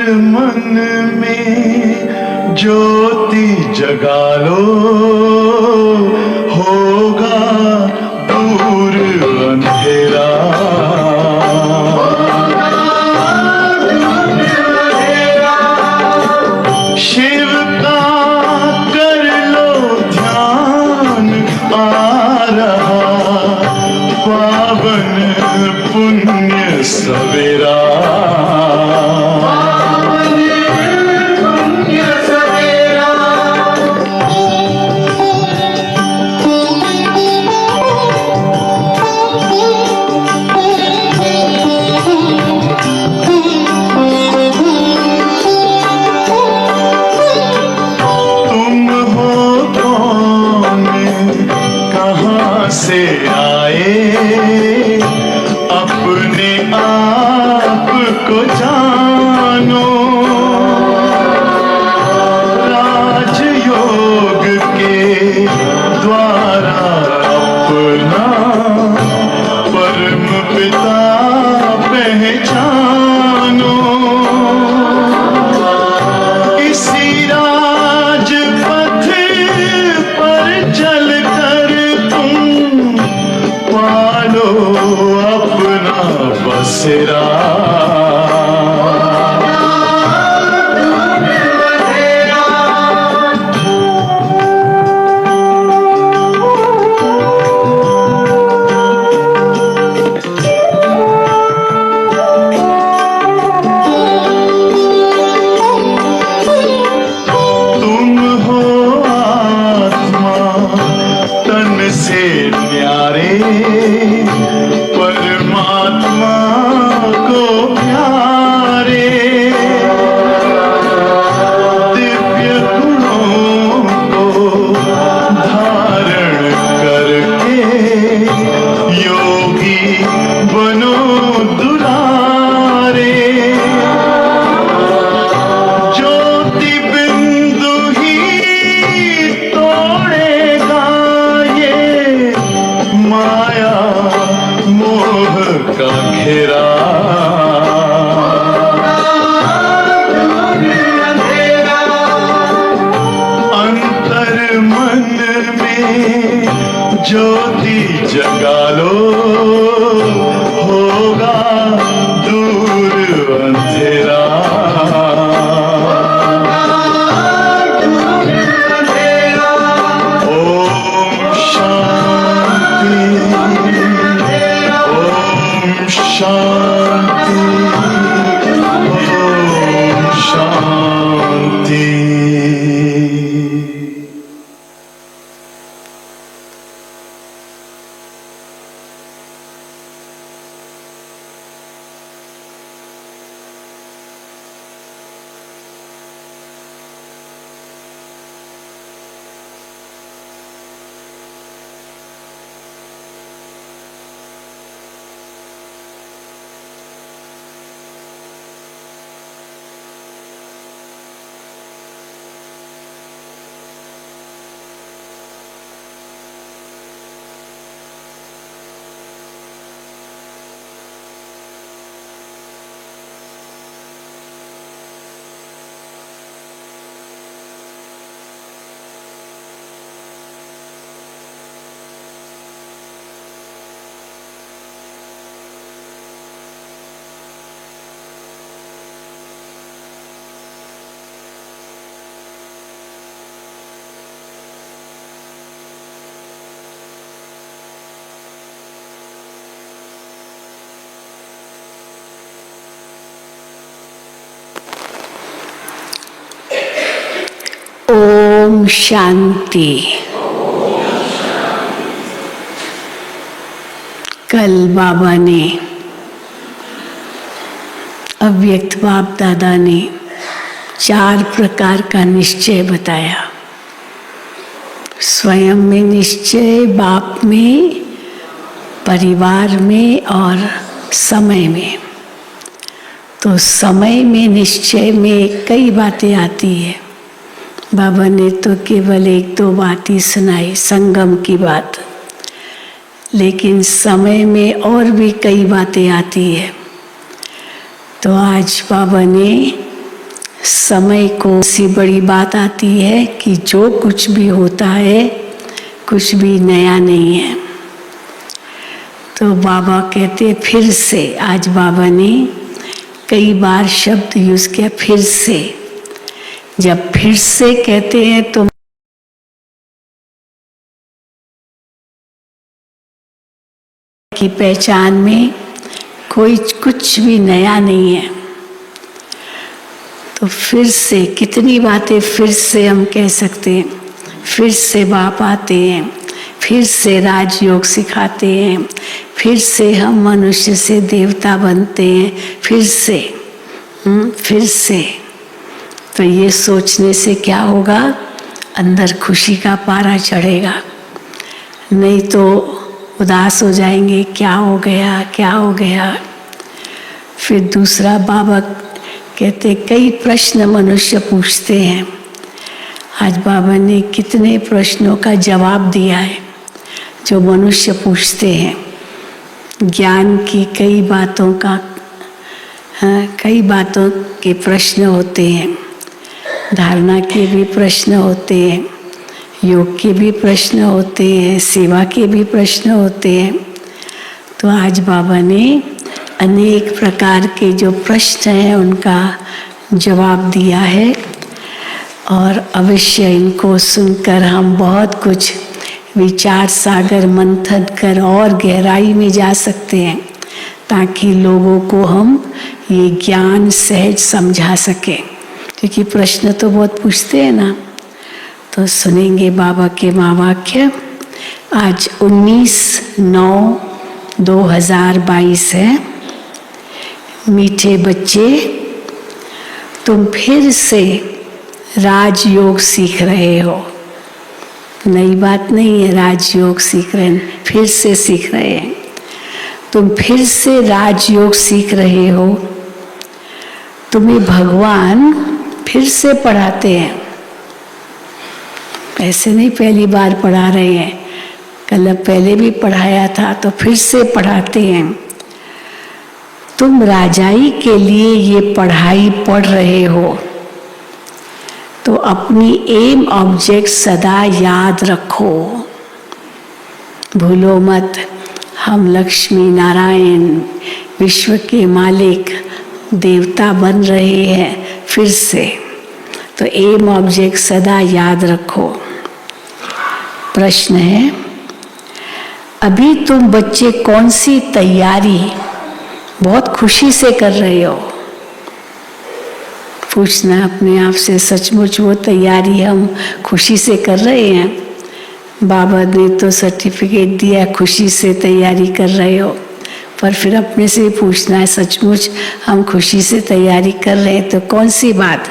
मन में ज्योति जगा लो, होगा दूर अंधेरा। शिव का कर लो ध्यान, आ रहा पावन पुण्य सवेरा। से आए अपने आप को जानो, राजयोग के द्वारा अपना परम पिता पहचानो। इसी राजपथ पर चलकर पालो अपना बसेरा। तुम हो आत्मा तन से न्यारे, परमात्मा को प्यारे। दिव्य गुणों को धारण करके योगी बनो दुलारे। ज्योति बिंदु ही तोड़ेगा ये माया मोह का घेरा। अंतर मन में ज्योति जगा लो, होगा दूर अंधेरा। ओम शांति, ओम शांति, ओम शांति। ओम शांति। कल बाबा ने, अव्यक्त बाप दादा ने 4 प्रकार का निश्चय बताया। स्वयं में निश्चय, बाप में, परिवार में और समय में। तो समय में निश्चय में कई बातें आती है। बाबा ने तो केवल 1-2 बात ही सुनाई, संगम की बात, लेकिन समय में और भी कई बातें आती है। तो आज बाबा ने समय को ऐसी बड़ी बात आती है कि जो कुछ भी होता है कुछ भी नया नहीं है। तो बाबा कहते फिर से, आज बाबा ने कई बार शब्द यूज किया फिर से। जब फिर से कहते हैं तो की पहचान में कोई कुछ भी नया नहीं है। तो फिर से कितनी बातें फिर से हम कह सकते हैं। फिर से बाप आते हैं, फिर से राजयोग सिखाते हैं, फिर से हम मनुष्य से देवता बनते हैं, फिर से। तो ये सोचने से क्या होगा, अंदर खुशी का पारा चढ़ेगा, नहीं तो उदास हो जाएंगे, क्या हो गया क्या हो गया। फिर दूसरा बाबा कहते कई प्रश्न मनुष्य पूछते हैं। आज बाबा ने कितने प्रश्नों का जवाब दिया है जो मनुष्य पूछते हैं। ज्ञान की कई बातों के प्रश्न होते हैं, धारणा के भी प्रश्न होते हैं, योग के भी प्रश्न होते हैं, सेवा के भी प्रश्न होते हैं। तो आज बाबा ने अनेक प्रकार के जो प्रश्न हैं उनका जवाब दिया है और अवश्य इनको सुनकर हम बहुत कुछ विचार सागर मंथन कर और गहराई में जा सकते हैं, ताकि लोगों को हम ये ज्ञान सहज समझा सकें। क्योंकि प्रश्न तो बहुत पूछते हैं ना। तो सुनेंगे बाबा के महावाक्य। आज 19/9/2022 है। मीठे बच्चे, तुम फिर से राजयोग सीख रहे हो। नई बात नहीं है, राजयोग सीख रहे हैं, फिर से सीख रहे हैं। तुम फिर से राजयोग सीख रहे हो। तुम्हें भगवान फिर से पढ़ाते हैं, ऐसे नहीं पहली बार पढ़ा रहे हैं, कल पहले भी पढ़ाया था तो फिर से पढ़ाते हैं। तुम राजाई के लिए ये पढ़ाई पढ़ रहे हो, तो अपनी एम ऑब्जेक्ट सदा याद रखो। भूलो मत, हम लक्ष्मी नारायण विश्व के मालिक देवता बन रहे हैं फिर से। तो एम ऑब्जेक्ट सदा याद रखो। प्रश्न है, अभी तुम बच्चे कौन सी तैयारी बहुत खुशी से कर रहे हो? पूछना अपने आप से, सचमुच वो तैयारी हम खुशी से कर रहे हैं? बाबा ने तो सर्टिफिकेट दिया खुशी से तैयारी कर रहे हो, पर फिर अपने से ही पूछना है सचमुच हम खुशी से तैयारी कर रहे हैं तो कौन सी बात?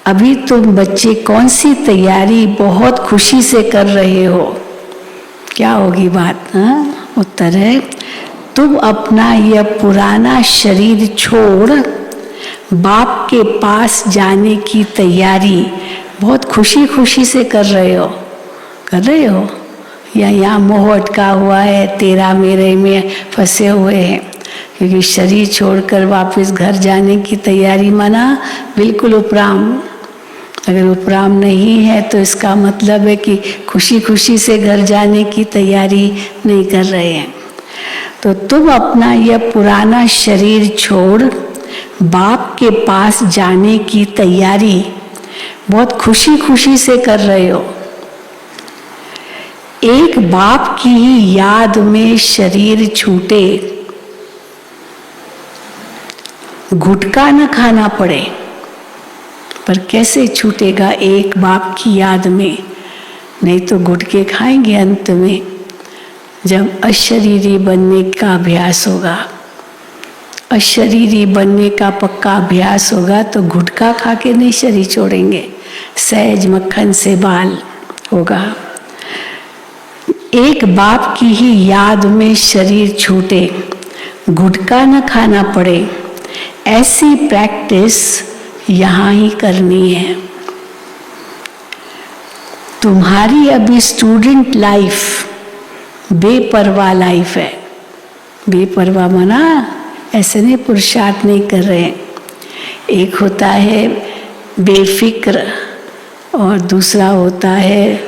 अभी तुम बच्चे कौन सी तैयारी बहुत खुशी से कर रहे हो? क्या होगी बात? हाँ, उत्तर है, तुम अपना यह पुराना शरीर छोड़ बाप के पास जाने की तैयारी बहुत खुशी खुशी से कर रहे हो। या यहाँ मोह अटका हुआ है, तेरा मेरे में फंसे हुए हैं। क्योंकि शरीर छोड़कर वापस घर जाने की तैयारी माना बिल्कुल उपराम। अगर उपराम नहीं है तो इसका मतलब है कि खुशी खुशी से घर जाने की तैयारी नहीं कर रहे हैं। तो तुम अपना यह पुराना शरीर छोड़ बाप के पास जाने की तैयारी बहुत खुशी खुशी से कर रहे हो। एक बाप की ही याद में शरीर छूटे, गुटखा न खाना पड़े, पर कैसे छूटेगा एक बाप की याद में? नहीं तो गुटखे खाएंगे अंत में, जब अशरीरी बनने का अभ्यास होगा। अशरीरी बनने का पक्का अभ्यास होगा तो गुटखा खा के नहीं शरीर छोड़ेंगे, सहज मक्खन से बाल होगा। एक बाप की ही याद में शरीर छूटे, गुटखा न खाना पड़े, ऐसी प्रैक्टिस यहाँ ही करनी है। तुम्हारी अभी स्टूडेंट लाइफ बेपरवाह लाइफ है। बेपरवाह मना ऐसे नहीं पुरुषार्थ नहीं कर रहे हैं। एक होता है बेफिक्र और दूसरा होता है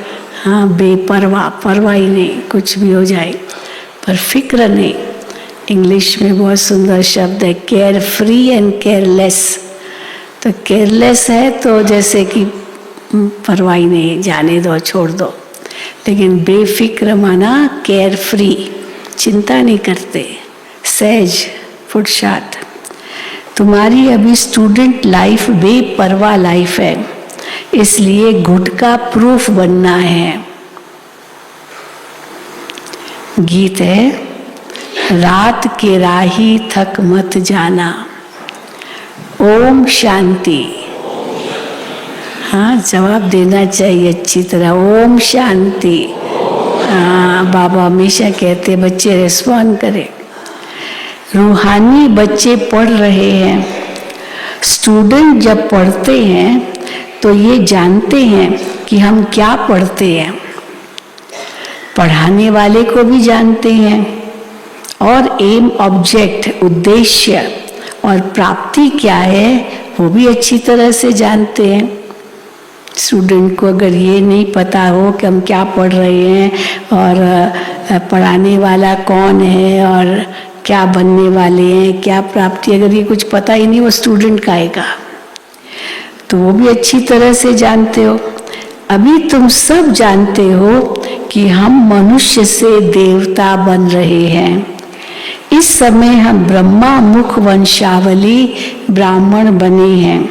हाँ बेपरवाह, परवाही नहीं, कुछ भी हो जाए पर फिक्र नहीं। इंग्लिश में बहुत सुंदर शब्द है केयर फ्री एंड केयरलेस। तो केयरलेस है तो जैसे कि परवाही नहीं, जाने दो, छोड़ दो। लेकिन बेफिक्र माना केयर फ्री, चिंता नहीं करते, सहज फुटसात। तुम्हारी अभी स्टूडेंट लाइफ बेपरवाह लाइफ है, इसलिए गुटका प्रूफ बनना है। गीत है रात के राही थक मत जाना। ओम शांति। हाँ, जवाब देना चाहिए अच्छी तरह, ओम शांति। हाँ, बाबा हमेशा कहते बच्चे रिस्पॉन्ड करें। रूहानी बच्चे पढ़ रहे हैं। स्टूडेंट जब पढ़ते हैं तो ये जानते हैं कि हम क्या पढ़ते हैं, पढ़ाने वाले को भी जानते हैं और एम ऑब्जेक्ट उद्देश्य और प्राप्ति क्या है वो भी अच्छी तरह से जानते हैं। स्टूडेंट को अगर ये नहीं पता हो कि हम क्या पढ़ रहे हैं और पढ़ाने वाला कौन है और क्या बनने वाले हैं, क्या प्राप्ति, अगर ये कुछ पता ही नहीं, वो स्टूडेंट का आएगा। तो वो भी अच्छी तरह से जानते हो। अभी तुम सब जानते हो कि हम मनुष्य से देवता बन रहे हैं। इस समय हम ब्रह्मा मुख वंशावली ब्राह्मण बने हैं।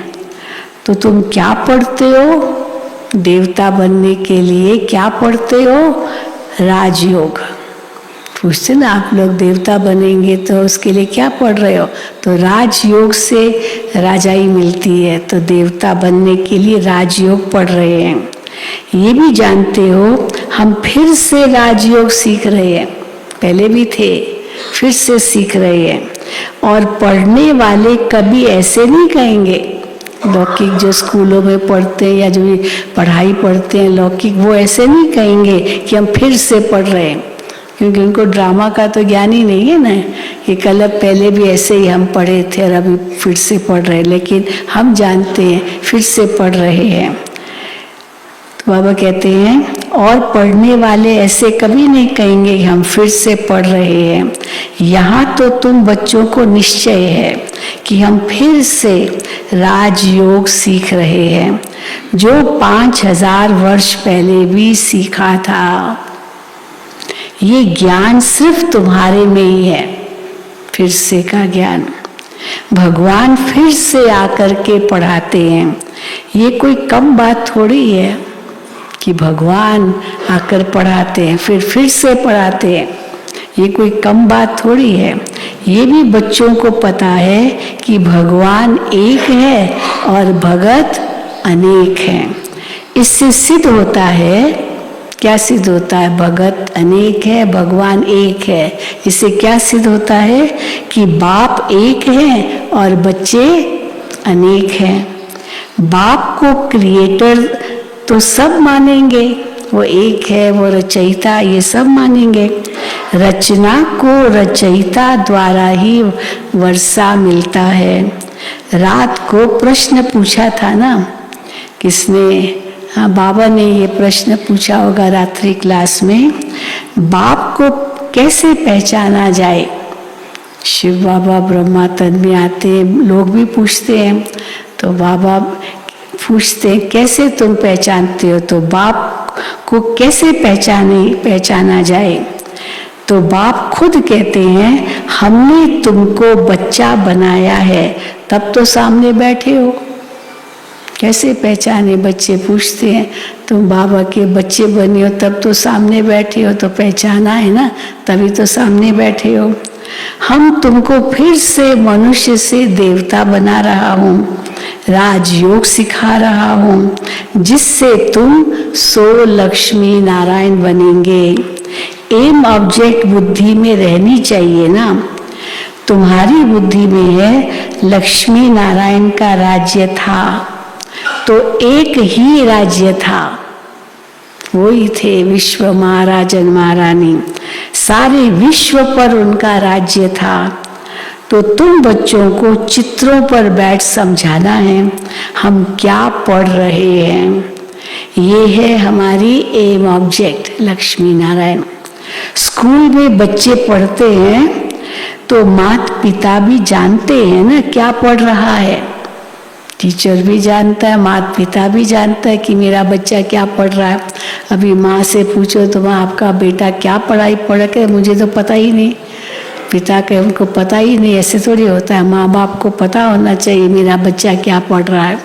तो तुम क्या पढ़ते हो? देवता बनने के लिए क्या पढ़ते हो? राजयोग। पूछते ना आप लोग देवता बनेंगे तो उसके लिए क्या पढ़ रहे हो? तो राजयोग से राजाई मिलती है, तो देवता बनने के लिए राजयोग पढ़ रहे हैं। ये भी जानते हो हम फिर से राजयोग सीख रहे हैं, पहले भी थे, फिर से सीख रहे हैं। और पढ़ने वाले कभी ऐसे नहीं कहेंगे, लौकिक जो स्कूलों में पढ़ते हैं या जो भी पढ़ाई पढ़ते हैं लौकिक, वो ऐसे नहीं कहेंगे कि हम फिर से पढ़ रहे हैं, क्योंकि उनको ड्रामा का तो ज्ञान ही नहीं है ना कि कल पहले भी ऐसे ही हम पढ़े थे और अभी फिर से पढ़ रहे हैं। लेकिन हम जानते हैं फिर से पढ़ रहे हैं। तो बाबा कहते हैं और पढ़ने वाले ऐसे कभी नहीं कहेंगे कि हम फिर से पढ़ रहे हैं। यहाँ तो तुम बच्चों को निश्चय है कि हम फिर से राजयोग सीख रहे हैं, जो 5000 वर्ष पहले भी सीखा था। ये ज्ञान सिर्फ तुम्हारे में ही है, फिर से का ज्ञान। भगवान फिर से आकर के पढ़ाते हैं। ये कोई कम बात थोड़ी है कि भगवान आकर पढ़ाते हैं फिर से पढ़ाते हैं, ये कोई कम बात थोड़ी है। ये भी बच्चों को पता है कि भगवान एक है और भगत अनेक हैं। इससे सिद्ध होता है, क्या सिद्ध होता है? भगत अनेक है, भगवान एक है। इससे क्या सिद्ध होता है कि बाप एक है और बच्चे अनेक हैं। बाप को क्रिएटर तो सब मानेंगे, वो एक है, वो रचयिता, ये सब मानेंगे। रचना को रचयिता द्वारा ही वर्षा मिलता है। रात को प्रश्न पूछा था ना, किसने? हाँ, बाबा ने ये प्रश्न पूछा होगा रात्रि क्लास में, बाप को कैसे पहचाना जाए? शिव बाबा ब्रह्मा तन में आते हैं, लोग भी पूछते हैं, तो बाबा पूछते हैं कैसे तुम पहचानते हो? तो बाप को कैसे पहचाना जाए? तो बाप खुद कहते हैं हमने तुमको बच्चा बनाया है, तब तो सामने बैठे हो, कैसे पहचाने? बच्चे पूछते हैं, तुम बाबा के बच्चे बने हो तब तो सामने बैठे हो, तो पहचाना है ना, तभी तो सामने बैठे हो। हम तुमको फिर से मनुष्य से देवता बना रहा हूँ, राजयोग सिखा रहा हूँ, जिससे तुम सो लक्ष्मी नारायण बनेंगे। एम ऑब्जेक्ट बुद्धि में रहनी चाहिए ना। तुम्हारी बुद्धि में है लक्ष्मी नारायण का राज्य था, तो एक ही राज्य था, वो ही थे विश्व महाराजन महारानी, सारे विश्व पर उनका राज्य था। तो तुम बच्चों को चित्रों पर बैठ समझाना है हम क्या पढ़ रहे हैं। ये है हमारी aim object Lakshmi Narayan. School में बच्चे पढ़ते हैं तो माता पिता भी जानते हैं ना क्या पढ़ रहा है। टीचर भी जानता है, माता पिता भी जानता है कि मेरा बच्चा क्या पढ़ रहा है। अभी माँ से पूछो तो माँ आपका बेटा क्या पढ़ाई पढ़ के, मुझे तो पता ही नहीं। पिता के उनको पता ही नहीं, ऐसे थोड़ी होता है। माँ बाप को पता होना चाहिए मेरा बच्चा क्या पढ़ रहा है।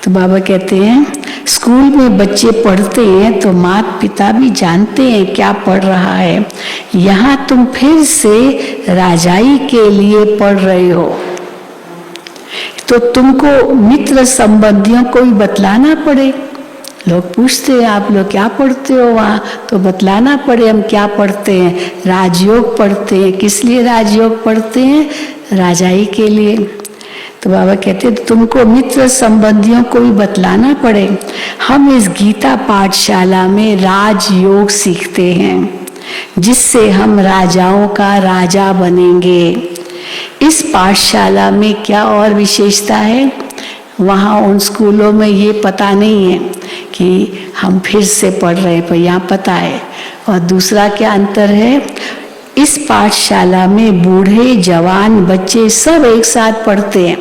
तो बाबा कहते हैं स्कूल में बच्चे पढ़ते हैं तो माता पिता भी जानते हैं क्या पढ़ रहा है। यहाँ तुम फिर से राजाई के लिए पढ़ रहे हो तो तुमको मित्र संबंधियों को भी बतलाना पड़े। लोग पूछते हैं आप लोग क्या पढ़ते हो वहाँ, तो बतलाना पड़े हम क्या पढ़ते हैं। राजयोग पढ़ते हैं। किस लिए राजयोग पढ़ते हैं? राजाई के लिए। तो बाबा कहते हैं तुमको मित्र संबंधियों को भी बतलाना पड़े। हम इस गीता पाठशाला में राजयोग सीखते हैं जिससे हम राजाओं का राजा बनेंगे। इस पाठशाला में क्या और विशेषता है? वहाँ उन स्कूलों में ये पता नहीं है कि हम फिर से पढ़ रहे हैं, पर यहाँ पता है। और दूसरा क्या अंतर है? इस पाठशाला में बूढ़े जवान बच्चे सब एक साथ पढ़ते हैं।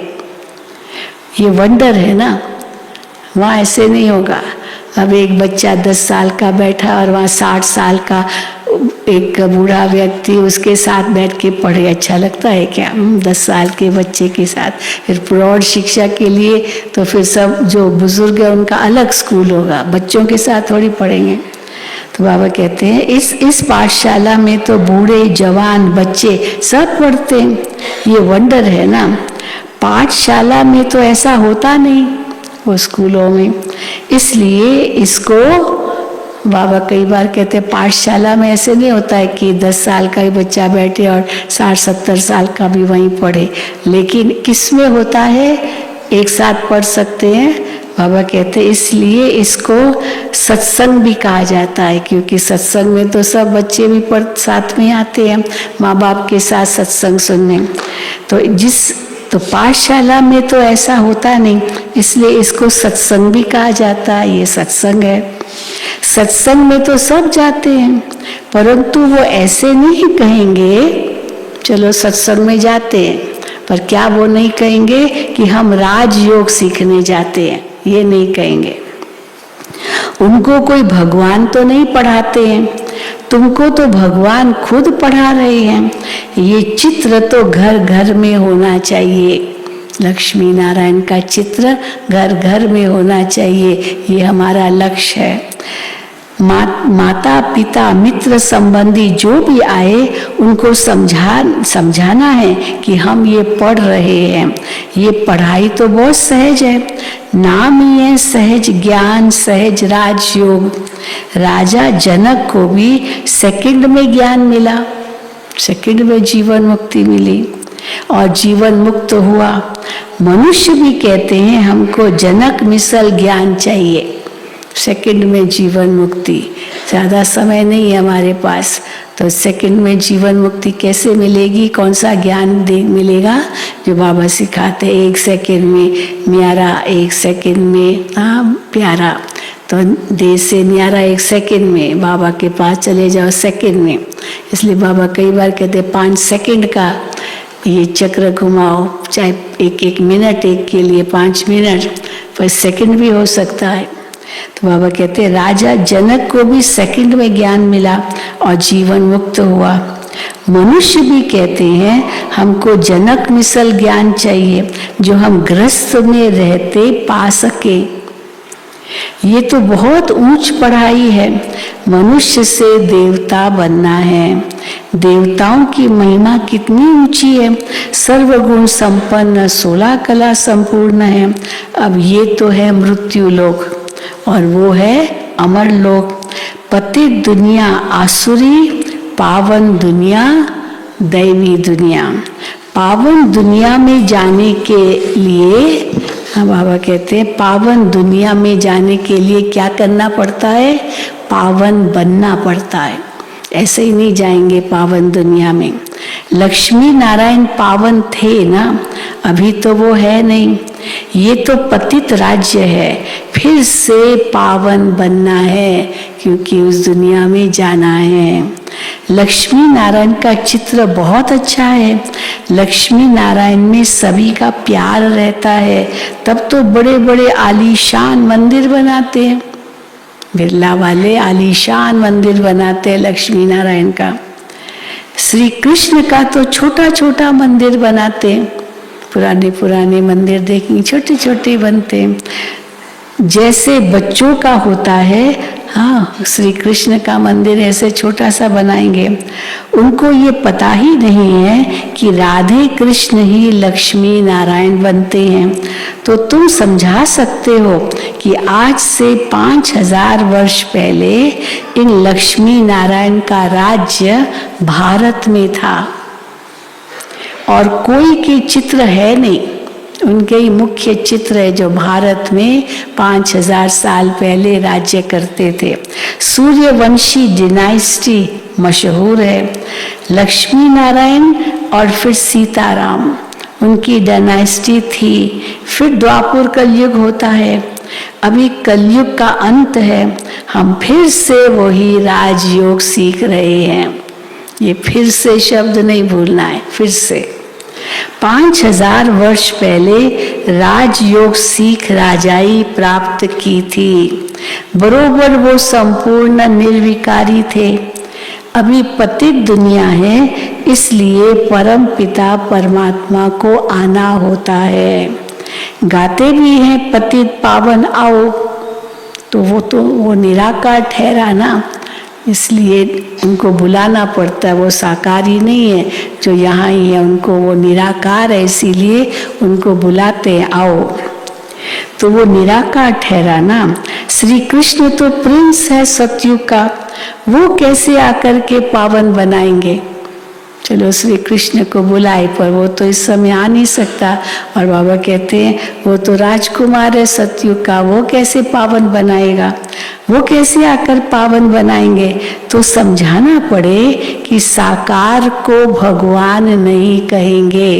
ये वंडर है ना, वहाँ ऐसे नहीं होगा। अब एक बच्चा 10 साल का बैठा और वहाँ 60 साल का एक बूढ़ा व्यक्ति उसके साथ बैठ के पढ़े, अच्छा लगता है क्या? 10 साल के बच्चे के साथ। फिर प्रौढ़ शिक्षा के लिए तो फिर सब जो बुजुर्ग है उनका अलग स्कूल होगा, बच्चों के साथ थोड़ी पढ़ेंगे। तो बाबा कहते हैं इस पाठशाला में तो बूढ़े जवान बच्चे सब पढ़ते हैं। ये वंडर है ना। पाठशाला में तो ऐसा होता नहीं, वो स्कूलों में। इसलिए इसको बाबा कई बार कहते हैं पाठशाला में ऐसे नहीं होता है कि 10 साल का ही बच्चा बैठे और 60-70 साल का भी वहीं पढ़े। लेकिन किस में होता है? एक साथ पढ़ सकते हैं। बाबा कहते हैं इसलिए इसको सत्संग भी कहा जाता है, क्योंकि सत्संग में तो सब बच्चे भी साथ में आते हैं माँ बाप के साथ सत्संग सुनने। तो पाठशाला में तो ऐसा होता नहीं, इसलिए इसको सत्संग भी कहा जाता है। ये सत्संग है। सत्संग में तो सब जाते हैं, परंतु वो ऐसे नहीं कहेंगे चलो सत्संग में जाते हैं, पर क्या वो नहीं कहेंगे कि हम राजयोग सीखने जाते हैं? ये नहीं कहेंगे। उनको कोई भगवान तो नहीं पढ़ाते हैं, तुमको तो भगवान खुद पढ़ा रहे हैं। ये चित्र तो घर घर में होना चाहिए। लक्ष्मी नारायण का चित्र घर घर में होना चाहिए, ये हमारा लक्ष्य है। माता पिता मित्र संबंधी जो भी आए उनको समझाना है कि हम ये पढ़ रहे हैं। ये पढ़ाई तो बहुत सहज है, नाम ही है सहज ज्ञान सहज राजयोग। राजा जनक को भी सेकंड में ज्ञान मिला, सेकंड में जीवन मुक्ति मिली और जीवन मुक्त हुआ। मनुष्य भी कहते हैं हमको जनक मिसल ज्ञान चाहिए, सेकंड में जीवन मुक्ति। ज़्यादा समय नहीं है हमारे पास, तो सेकंड में जीवन मुक्ति कैसे मिलेगी? कौन सा ज्ञान मिलेगा? जो बाबा सिखाते 1 सेकंड में न्यारा, 1 सेकंड में प्यारा। तो देश से न्यारा 1 सेकंड में, बाबा के पास चले जाओ सेकंड में। इसलिए बाबा कई बार कहते 5 सेकंड का ये चक्र घुमाओ, चाहे 1-1 मिनट, एक के लिए 5 मिनट, पर सेकंड भी हो सकता है। तो बाबा कहते हैं राजा जनक को भी सेकंड में ज्ञान मिला और जीवन मुक्त हुआ। मनुष्य भी कहते हैं हमको जनक मिसल ज्ञान चाहिए जो हम गृहस्थ में रहते पा सके। ये तो बहुत ऊंच पढ़ाई है, मनुष्य से देवता बनना है। देवताओं की महिमा कितनी ऊंची है, सर्वगुण संपन्न 16 कला संपूर्ण है। अब ये तो है मृत्यु लोक और वो है अमर लोक। पतित दुनिया आसुरी, पावन दुनिया दैवी दुनिया। पावन दुनिया में जाने के लिए बाबा कहते हैं पावन दुनिया में जाने के लिए क्या करना पड़ता है? पावन बनना पड़ता है। ऐसे ही नहीं जाएंगे पावन दुनिया में। लक्ष्मी नारायण पावन थे ना, अभी तो वो है नहीं। ये तो पतित राज्य है, फिर से पावन बनना है क्योंकि उस दुनिया में जाना है। लक्ष्मी नारायण का चित्र बहुत अच्छा है। लक्ष्मी नारायण में सभी का प्यार रहता है, तब तो बड़े बड़े आलीशान मंदिर बनाते हैं। बिरला वाले आलीशान मंदिर बनाते हैं लक्ष्मी नारायण का। श्री कृष्ण का तो छोटा छोटा मंदिर बनाते हैं। पुराने पुराने मंदिर देखेंगे छोटे छोटे बनते हैं, जैसे बच्चों का होता है। हाँ, श्री कृष्ण का मंदिर ऐसे छोटा सा बनाएंगे। उनको ये पता ही नहीं है कि राधे कृष्ण ही लक्ष्मी नारायण बनते हैं। तो तुम समझा सकते हो कि आज से 5000 वर्ष पहले इन लक्ष्मी नारायण का राज्य भारत में था और कोई के चित्र है नहीं, उनके ही मुख्य चित्र है जो भारत में 5000 साल पहले राज्य करते थे। सूर्यवंशी डिनाइस्टी मशहूर है। लक्ष्मी नारायण और फिर सीताराम, उनकी डायनास्टी थी। फिर द्वापर कलयुग होता है, अभी कलयुग का अंत है। हम फिर से वही राजयोग सीख रहे हैं। ये फिर से शब्द नहीं भूलना है, फिर से। 5000 वर्ष पहले राजयोग सीख राजाई प्राप्त की थी। बरोबर वो संपूर्ण निर्विकारी थे। अभी पतित दुनिया है, इसलिए परम पिता परमात्मा को आना होता है। गाते भी हैं पतित पावन आओ, तो वो निराकार ठहरा ना, इसलिए उनको बुलाना पड़ता है। वो साकारी नहीं है जो यहाँ ही है, उनको वो निराकार है, इसीलिए उनको बुलाते हैं आओ। तो वो निराकार ठहरा ना। श्री कृष्ण तो प्रिंस है सतयुग का, वो कैसे आकर के पावन बनाएंगे। चलो श्री कृष्ण को बुलाए, पर वो तो इस समय आ नहीं सकता। और बाबा कहते हैं वो तो राजकुमार है सतयुग का, वो कैसे पावन बनाएगा, वो कैसे आकर पावन बनाएंगे। तो समझाना पड़े कि साकार को भगवान नहीं कहेंगे।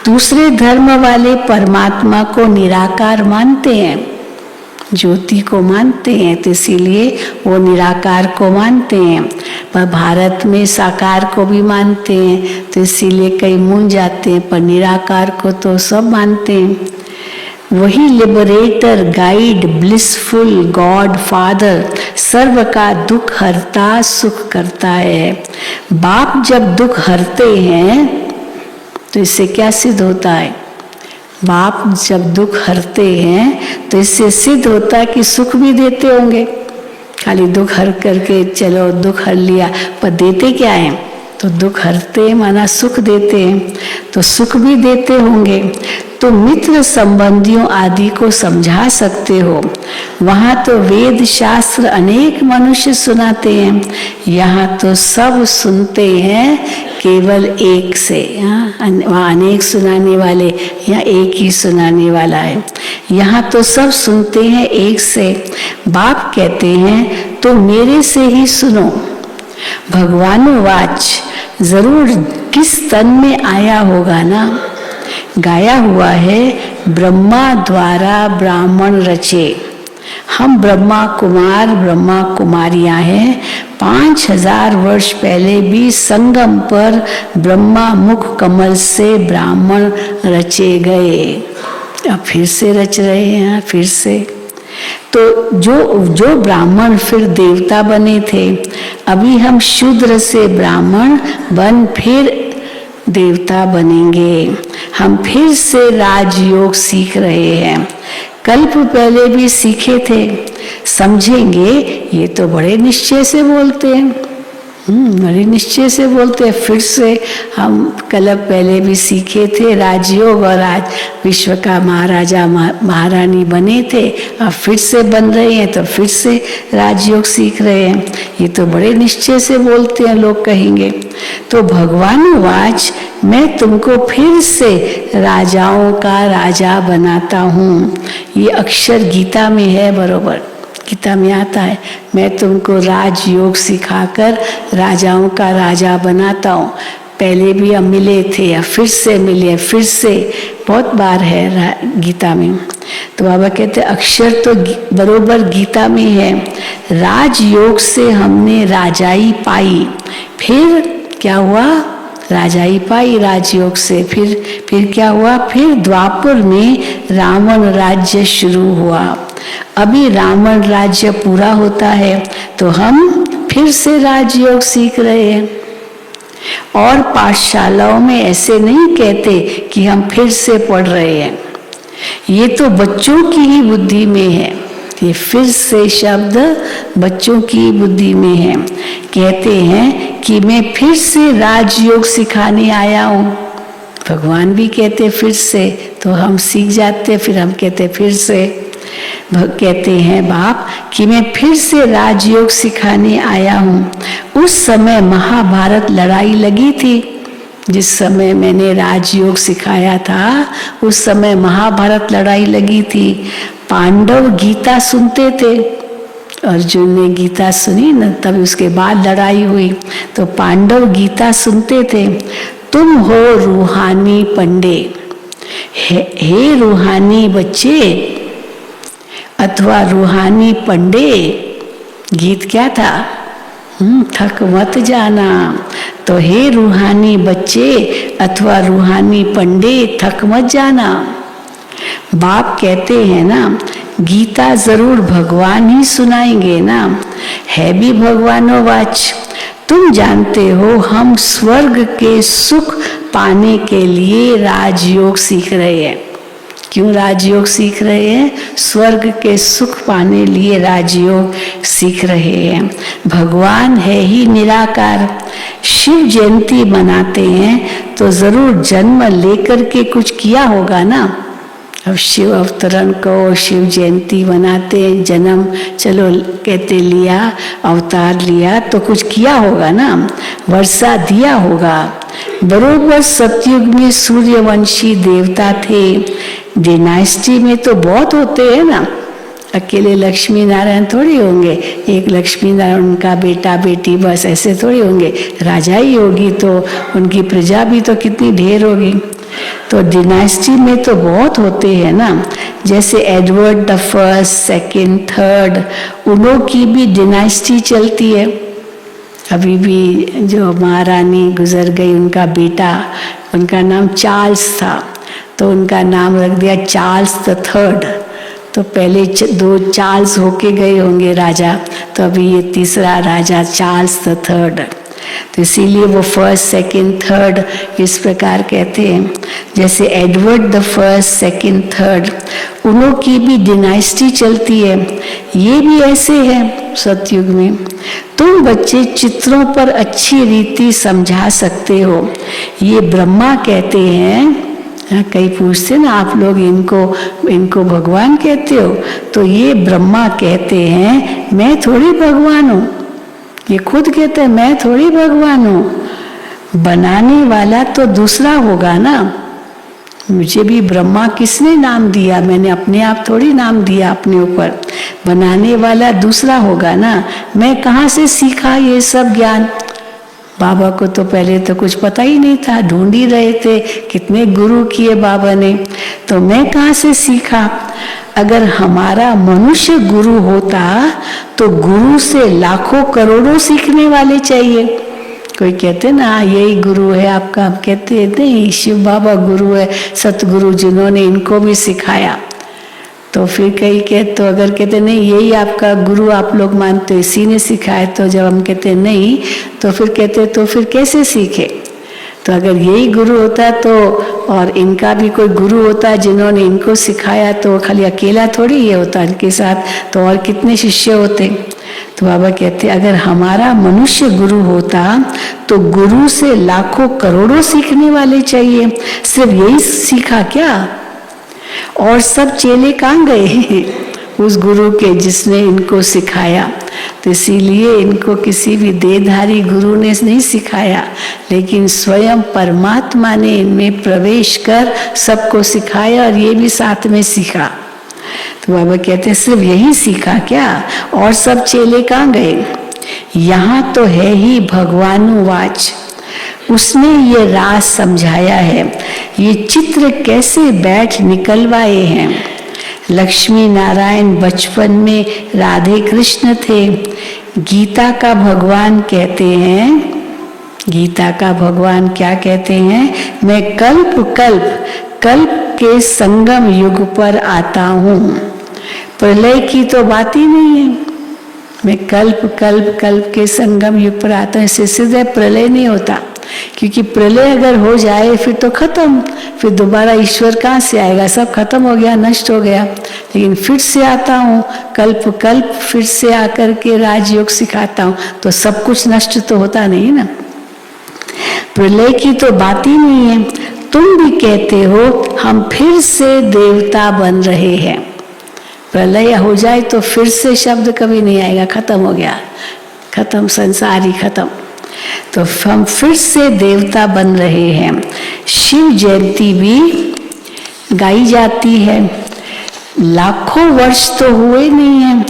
दूसरे धर्म वाले परमात्मा को निराकार मानते हैं, ज्योति को मानते हैं, तो इसीलिए वो निराकार को मानते हैं। पर भारत में साकार को भी मानते हैं, तो इसीलिए कई मूंझ जाते हैं, पर निराकार को तो सब मानते हैं। वही liberator, guide, blissful God father, सर्व का दुख हरता सुख करता है। बाप जब दुख हरते हैं तो इससे क्या सिद्ध होता है। बाप जब दुख हरते हैं तो इससे सिद्ध होता है कि सुख भी देते होंगे। खाली दुख हर करके चलो दुख हर लिया, पर देते क्या है। तो दुख हरते माना सुख देते हैं, तो सुख भी देते होंगे। तो मित्र संबंधियों आदि को समझा सकते हो। वहाँ तो वेद शास्त्र अनेक मनुष्य सुनाते हैं, यहाँ तो सब सुनते हैं केवल एक से। वहाँ अनेक सुनाने वाले, यहाँ एक ही सुनाने वाला है। यहाँ तो सब सुनते हैं एक से। बाप कहते हैं तो मेरे से ही सुनो। भगवानुवाच, जरूर किस तन में आया होगा ना। गाया हुआ है ब्रह्मा द्वारा ब्राह्मण रचे। हम ब्रह्मा कुमार ब्रह्मा कुमारियां हैं। 5000 वर्ष पहले भी संगम पर ब्रह्मा मुख कमल से ब्राह्मण रचे गए। अब फिर से रच रहे हैं, फिर से। तो जो ब्राह्मण फिर देवता बने थे, अभी हम शूद्र से ब्राह्मण बन फिर देवता बनेंगे। हम फिर से राजयोग सीख रहे हैं। कल्प पहले भी सीखे थे, समझेंगे। ये तो बड़े निश्चय से बोलते हैं, बड़े निश्चय से बोलते हैं। फिर से हम कल्प पहले भी सीखे थे राजयोग, और आज विश्व का महाराजा महारानी बने थे, अब फिर से बन रहे हैं, तो फिर से राजयोग सीख रहे हैं। ये तो बड़े निश्चय से बोलते हैं, लोग कहेंगे। तो भगवानुवाच, मैं तुमको फिर से राजाओं का राजा बनाता हूँ। ये अक्षर गीता में है बरोबर। गीता में आता है, मैं तुमको राजयोग सिखाकर राजाओं का राजा बनाता हूँ। पहले भी हम मिले थे या फिर से मिले, फिर से बहुत बार है गीता में। तो बाबा कहते अक्षर तो बरोबर गीता में है, राजयोग से हमने राजाई पाई। फिर क्या हुआ? राजाई पाई राजयोग से। फिर क्या हुआ? फिर द्वापर में रावण राज्य शुरू हुआ। अभी रावण राज्य पूरा होता है तो हम फिर से राजयोग सीख रहे हैं। और पाठशालाओं में ऐसे नहीं कहते कि हम फिर से पढ़ रहे हैं, ये तो बच्चों की ही बुद्धि में है। ये फिर से शब्द बच्चों की बुद्धि में है। कहते हैं कि मैं फिर से राजयोग सिखाने आया हूँ। भगवान भी कहते फिर से, तो हम सीख जाते, फिर हम कहते फिर से। कहते हैं बाप कि मैं फिर से राजयोग सिखाने आया हूँ। उस समय महाभारत लड़ाई लगी थी। जिस समय मैंने राजयोग सिखाया था उस समय महाभारत लड़ाई लगी थी। पांडव गीता सुनते थे, अर्जुन ने गीता सुनी न, तब उसके बाद लड़ाई हुई। तो पांडव गीता सुनते थे। तुम हो रूहानी पंडे, हे रूहानी बच्चे अथवा रूहानी पंडे। गीत क्या था? थक मत जाना। तो हे रूहानी बच्चे अथवा रूहानी पंडे, थक मत जाना। बाप कहते हैं ना, गीता जरूर भगवान ही सुनाएंगे ना, है भी भगवानों वाच। तुम जानते हो हम स्वर्ग के सुख पाने के लिए राजयोग सीख रहे हैं। क्यों राजयोग सीख रहे हैं? स्वर्ग के सुख पाने लिए राजयोग सीख रहे हैं। भगवान है ही निराकार। शिव जयंती मनाते हैं तो जरूर जन्म लेकर के कुछ किया होगा ना। अब शिव अवतरण को शिव जयंती मनाते हैं, जन्म चलो कहते लिया, अवतार लिया तो कुछ किया होगा ना, वर्षा दिया होगा। बरोबर सतयुग में सूर्यवंशी देवता थे। डिनाइस्टी में तो बहुत होते हैं ना, अकेले लक्ष्मी नारायण थोड़ी होंगे, एक लक्ष्मी नारायण उनका बेटा बेटी बस ऐसे थोड़ी होंगे। राजा ही होगी तो उनकी प्रजा भी तो कितनी ढेर होगी। तो डिनाइस्टी में तो बहुत होते हैं ना, जैसे Edward the first, second, third, उनों की भी डिनाइस्टी चलती है। अभी भी जो महारानी गुजर गई, उनका बेटा, उनका नाम चार्ल्स था तो उनका नाम रख दिया चार्ल्स द थर्ड। तो पहले 2 चार्ल्स होके गए होंगे राजा, तो अभी ये तीसरा राजा चार्ल्स द थर्ड। तो इसीलिए वो फर्स्ट, सेकंड, थर्ड इस प्रकार कहते हैं। जैसे Edward the first, second, third, उनों की भी डिनाइस्टी चलती है। ये भी ऐसे है सतयुग में। तुम बच्चे चित्रों पर अच्छी रीति समझा सकते हो, ये ब्रह्मा कहते हैं। कई पूछते ना आप लोग इनको भगवान कहते हो, तो ये ब्रह्मा कहते हैं मैं थोड़ी भगवान हूँ। ये खुद कहते हैं मैं थोड़ी भगवान हूँ, बनाने वाला तो दूसरा होगा ना। मुझे भी ब्रह्मा किसने नाम दिया? मैंने अपने आप थोड़ी नाम दिया अपने ऊपर। बनाने वाला दूसरा होगा ना। मैं कहाँ से सीखा ये सब ज्ञान? बाबा को तो पहले तो कुछ पता ही नहीं था, ढूंढ ही रहे थे, कितने गुरु किए बाबा ने, तो मैं कहाँ से सीखा? अगर हमारा मनुष्य गुरु होता तो गुरु से लाखों करोड़ों सीखने वाले चाहिए। कोई कहते ना यही गुरु है आपका, आप कहते नहीं शिव बाबा गुरु है, सतगुरु जिन्होंने इनको भी सिखाया। तो फिर कई कहते, तो अगर कहते नहीं यही आपका गुरु आप लोग मानते इसी ने सिखाया, तो जब हम कहते नहीं तो फिर कहते तो फिर कैसे सीखे? तो अगर यही गुरु होता तो, और इनका भी कोई गुरु होता जिन्होंने इनको सिखाया, तो खाली अकेला थोड़ी ये होता, इनके साथ तो और कितने शिष्य होते। तो बाबा कहते अगर हमारा मनुष्य गुरु होता तो गुरु से लाखों करोड़ों सीखने वाले चाहिए। सिर्फ यही सीखा क्या? और सब चेले कहाँ गए उस गुरु के जिसने इनको सिखाया? तो इसीलिए इनको किसी भी देहधारी गुरु ने नहीं सिखाया, लेकिन स्वयं परमात्मा ने इनमें प्रवेश कर सबको सिखाया और ये भी साथ में सीखा। तो बाबा कहते हैं सिर्फ यही सीखा क्या, और सब चेले कहाँ गए? यहाँ तो है ही भगवानुवाच, उसने ये राज समझाया है, ये चित्र कैसे बैठ निकलवाए हैं। लक्ष्मी नारायण बचपन में राधे कृष्ण थे। गीता का भगवान कहते हैं, गीता का भगवान क्या कहते हैं? मैं कल्प कल्प कल्प के संगम युग पर आता हूँ। प्रलय की तो बात ही नहीं है, मैं कल्प कल्प कल्प के संगम युग पर आता हूँ। इससे सीधे प्रलय नहीं होता, क्योंकि प्रलय अगर हो जाए फिर तो खत्म, फिर दोबारा ईश्वर कहाँ से आएगा? सब खत्म हो गया, नष्ट हो गया। लेकिन फिर से आता हूँ कल्प कल्प, फिर से आकर के राजयोग सिखाता हूँ, तो सब कुछ नष्ट तो होता नहीं ना। प्रलय की तो बात ही नहीं है। तुम भी कहते हो हम फिर से देवता बन रहे हैं। प्रलय हो जाए तो फिर से शब्द कभी नहीं आएगा, खत्म हो गया, खत्म, संसार ही खत्म। तो हम फिर से देवता बन रहे हैं। शिव जयंती भी गाई जाती है। लाखों वर्ष तो हुए नहीं हैं,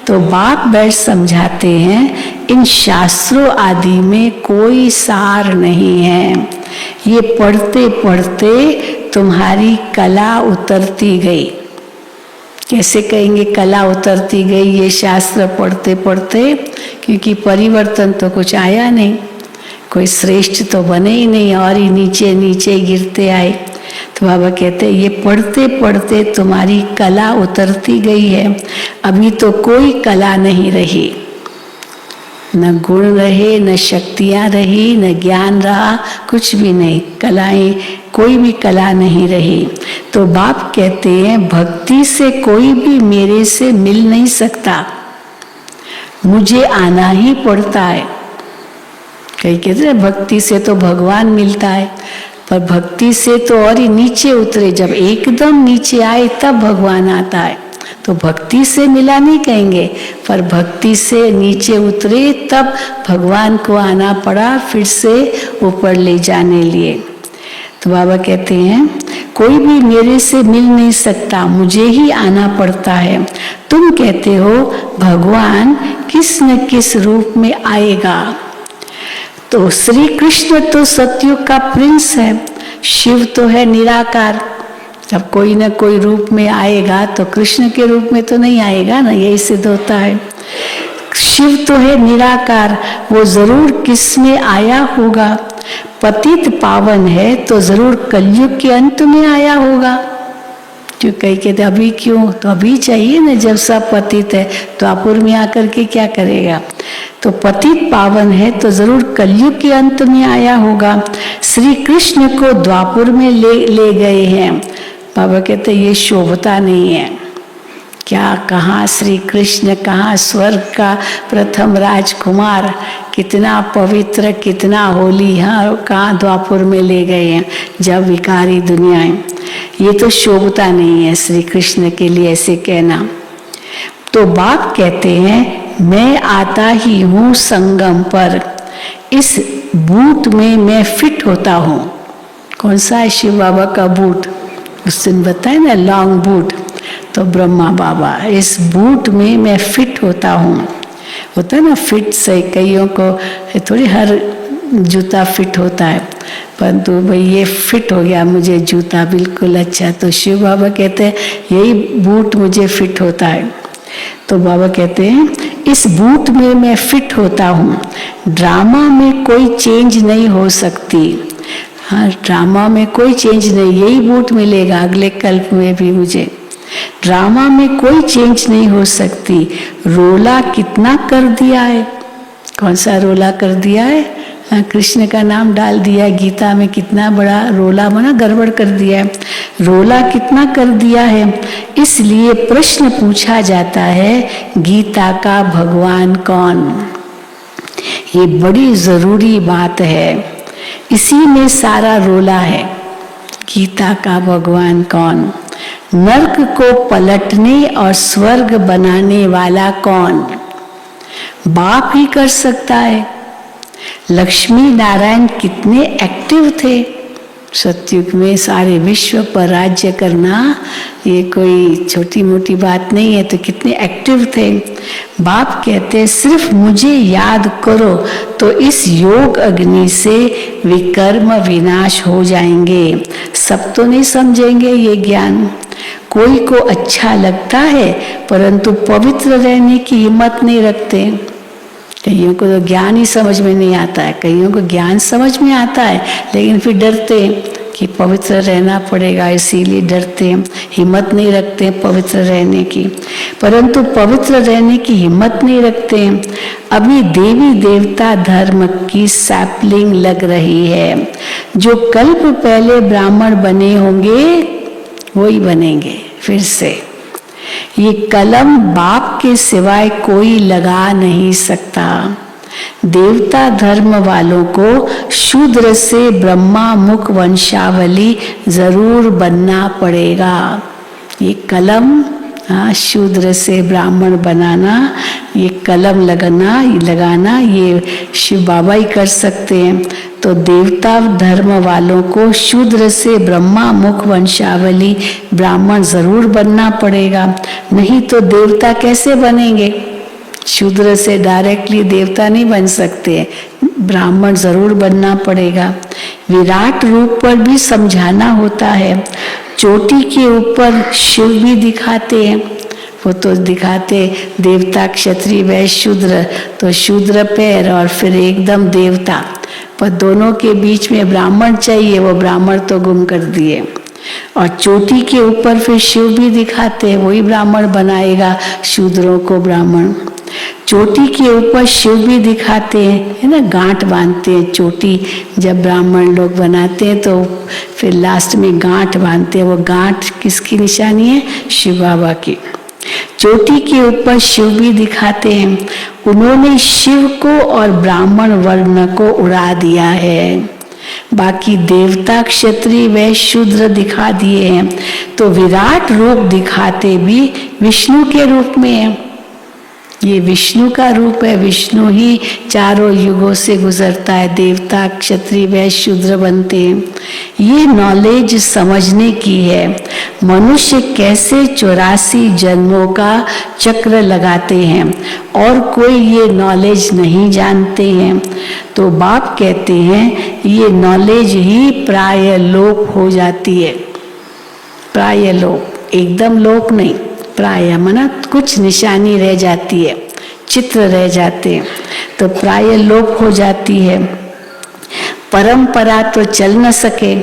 तो बाप बैठ समझाते हैं इन शास्त्रों आदि में कोई सार नहीं है। ये पढ़ते पढ़ते तुम्हारी कला उतरती गई। कैसे कहेंगे कला उतरती गई? ये शास्त्र पढ़ते पढ़ते, क्योंकि परिवर्तन तो कुछ आया नहीं, कोई श्रेष्ठ तो बने ही नहीं, और ही नीचे नीचे गिरते आए। तो बाबा कहते हैं ये पढ़ते पढ़ते तुम्हारी कला उतरती गई है। अभी तो कोई कला नहीं रही, न गुण रहे, न शक्तियाँ रही, न ज्ञान रहा, कुछ भी नहीं, कलाएं, कोई भी कला नहीं रही। तो बाप कहते हैं भक्ति से कोई भी मेरे से मिल नहीं सकता, मुझे आना ही पड़ता है। कई कहते हैं भक्ति से तो भगवान मिलता है, पर भक्ति से तो और ही नीचे उतरे, जब एकदम नीचे आए तब भगवान आता है। तो भक्ति से मिला नहीं कहेंगे, पर भक्ति से नीचे उतरे तब भगवान को आना पड़ा फिर से ऊपर ले जाने लिए। तो बाबा कहते हैं कोई भी मेरे से मिल नहीं सकता, मुझे ही आना पड़ता है। तुम कहते हो भगवान किस न किस रूप में आएगा। तो श्री कृष्ण तो सतयुग का प्रिंस है, शिव तो है निराकार। जब कोई न कोई रूप में आएगा तो कृष्ण के रूप में तो नहीं आएगा ना, यही सिद्ध होता है। शिव तो है निराकार, वो जरूर किस में आया होगा। पतित पावन है तो जरूर कलयुग के अंत में आया होगा। जो कई कहते अभी क्यों, तो अभी चाहिए ना, जब सब पतित है द्वापुर में आकर के क्या करेगा। तो पतित पावन है तो जरूर कलयुग के अंत में आया होगा। श्री कृष्ण को द्वापुर में ले गए हैं। बाबा कहते ये शोभता नहीं है। क्या कहाँ श्री कृष्ण, कहाँ स्वर्ग का प्रथम राजकुमार, कितना पवित्र, कितना होली, हाँ कहाँ द्वापुर में ले गए हैं जब विकारी दुनियाएं। ये तो शोभता नहीं है श्री कृष्ण के लिए ऐसे कहना। तो बाप कहते हैं मैं आता ही हूँ संगम पर, इस बूट में मैं फिट होता हूँ। कौन सा है? शिव बाबा का बूट, उस दिन बताए ना, लॉन्ग बूट। तो ब्रह्मा बाबा, इस बूट में मैं फिट होता हूँ। होता है ना फिट से, कईयों को थोड़ी हर जूता फिट होता है, परंतु भाई ये फिट हो गया मुझे जूता बिल्कुल अच्छा। तो शिव बाबा कहते हैं यही बूट मुझे फिट होता है। तो बाबा कहते हैं इस बूट में मैं फिट होता हूँ। ड्रामा में कोई चेंज नहीं हो सकती। हाँ, ड्रामा में कोई चेंज नहीं, यही बूट मिलेगा अगले कल्प में भी मुझे। ड्रामा में कोई चेंज नहीं हो सकती। रोला कितना कर दिया है। कौन सा रोला कर दिया है? हाँ, कृष्ण का नाम डाल दिया। गीता में कितना बड़ा रोला बना, गड़बड़ कर दिया है। रोला कितना कर दिया है। इसलिए प्रश्न पूछा जाता है गीता का भगवान कौन। ये बड़ी जरूरी बात है, इसी में सारा रोला है। गीता का भगवान कौन, नरक को पलटने और स्वर्ग बनाने वाला कौन। बाप ही कर सकता है। लक्ष्मी नारायण कितने एक्टिव थे, सतयुग में सारे विश्व पर राज्य करना ये कोई छोटी मोटी बात नहीं है। तो कितने एक्टिव थे। बाप कहते हैं सिर्फ मुझे याद करो तो इस योग अग्नि से विकर्म विनाश हो जाएंगे। सब तो नहीं समझेंगे ये ज्ञान। कोई को अच्छा लगता है परंतु पवित्र रहने की हिम्मत नहीं रखते। कईयों को तो ज्ञान ही समझ में नहीं आता है, कईयों को ज्ञान समझ में आता है लेकिन फिर डरते कि पवित्र रहना पड़ेगा, इसीलिए डरते, हिम्मत नहीं रखते पवित्र रहने की। परंतु पवित्र रहने की हिम्मत नहीं रखते। अभी देवी देवता धर्म की सैपलिंग लग रही है। जो कल्प पहले ब्राह्मण बने होंगे वही बनेंगे फिर से। ये कलम बाप के सिवाय कोई लगा नहीं सकता। देवता धर्म वालों को शूद्र से ब्रह्मा मुख वंशावली जरूर बनना पड़ेगा। ये कलम शूद्र से ब्राह्मण बनाना, ये कलम लगाना ये शिव बाबा ही कर सकते हैं। तो देवता धर्म वालों को शूद्र से ब्रह्मा मुख वंशावली ब्राह्मण जरूर बनना पड़ेगा, नहीं तो देवता कैसे बनेंगे? शूद्र से डायरेक्टली देवता नहीं बन सकते, ब्राह्मण जरूर बनना पड़ेगा। विराट रूप पर भी समझाना होता है। चोटी के ऊपर शिव भी दिखाते हैं, वो तो दिखाते देवता क्षत्रिय वैश्य शूद्र, तो शूद्र पैर और फिर एकदम देवता, पर दोनों के बीच में ब्राह्मण चाहिए, वो ब्राह्मण तो गुम कर दिए। और चोटी के ऊपर फिर शिव भी दिखाते हैं, वही ब्राह्मण बनाएगा शूद्रों को ब्राह्मण। चोटी के ऊपर शिव भी दिखाते हैं, है ना, गांठ बांधते हैं। चोटी जब ब्राह्मण लोग बनाते हैं तो फिर लास्ट में गांठ बांधते हैं। वो गांठ किसकी निशानी है? शिव बाबा की। चोटी के ऊपर शिव भी दिखाते हैं। उन्होंने शिव को और ब्राह्मण वर्ण को उड़ा दिया है, बाकी देवता क्षत्रिय वैश्य शूद्र दिखा दिए हैं। तो विराट रूप दिखाते भी विष्णु के रूप में है। ये विष्णु का रूप है, विष्णु ही चारों युगों से गुजरता है, देवता क्षत्रिय वैश्य शूद्र बनते हैं। ये नॉलेज समझने की है। मनुष्य कैसे 84 जन्मों का चक्र लगाते हैं और कोई ये नॉलेज नहीं जानते हैं। तो बाप कहते हैं ये नॉलेज ही प्राय लोप हो जाती है। प्राय लोप, एकदम लोप नहीं, प्राय मना कुछ निशानी रह जाती है, चित्र रह जाते हैं, तो प्राय लोप हो जाती है। परंपरा तो चल न सके।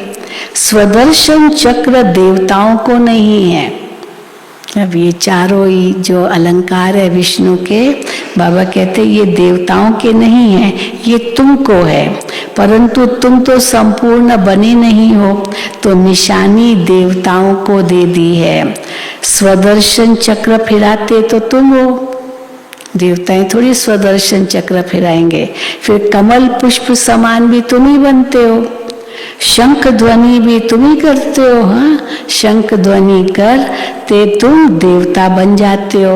स्वदर्शन चक्र देवताओं को नहीं है। अब ये चारों ही जो अलंकार है विष्णु के, बाबा कहते ये देवताओं के नहीं है, ये तुमको है, परंतु तुम तो संपूर्ण बने नहीं हो, तो निशानी देवताओं को दे दी है। स्वदर्शन चक्र फिराते तो तुम हो, देवताएं थोड़ी स्वदर्शन चक्र फिराएंगे। फिर कमल पुष्प समान भी तुम ही बनते हो, शंख ध्वनि भी तुम ही करते हो। हाँ, शंख ध्वनि करते तुम देवता बन जाते हो।